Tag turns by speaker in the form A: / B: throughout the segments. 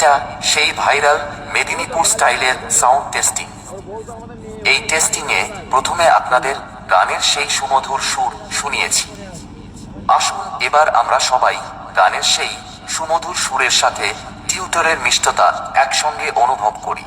A: এটা সেই ভাইরাল মেদিনীপুর স্টাইলের সাউন্ড টেস্টিং। এই টেস্টিংয়ে প্রথমে আপনাদের গানের সেই সুমধুর সুর শুনিয়েছি। আসুন এবার আমরা সবাই গানের সেই সুমধুর সুরের সাথে টিউটরের মিষ্টতা একসঙ্গে অনুভব করি।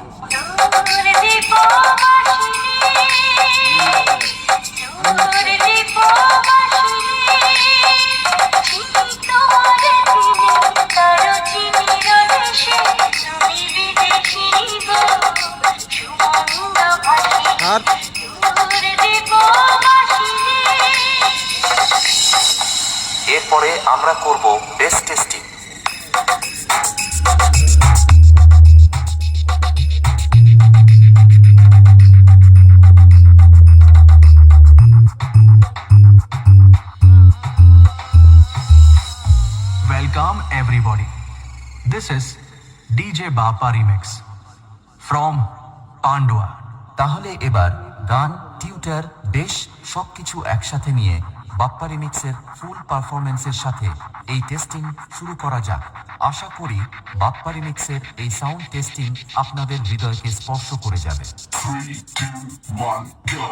A: এরপরে আমরা করব base testing.
B: Welcome everybody. This is DJ Bapa Remix from Pandua.
A: তাহলে এবার গান, টিউটার, বেশ সবকিছু একসাথে নিয়ে বাপ্পা রিমিক্সের ফুল পারফরমেন্সের সাথে এই টেস্টিং শুরু করা যাক। আশা করি বাপ্পা রিমিক্সের এই সাউন্ড টেস্টিং আপনাদের হৃদয়কে স্পর্শ করে যাবে।
C: 3, 2, 1, go!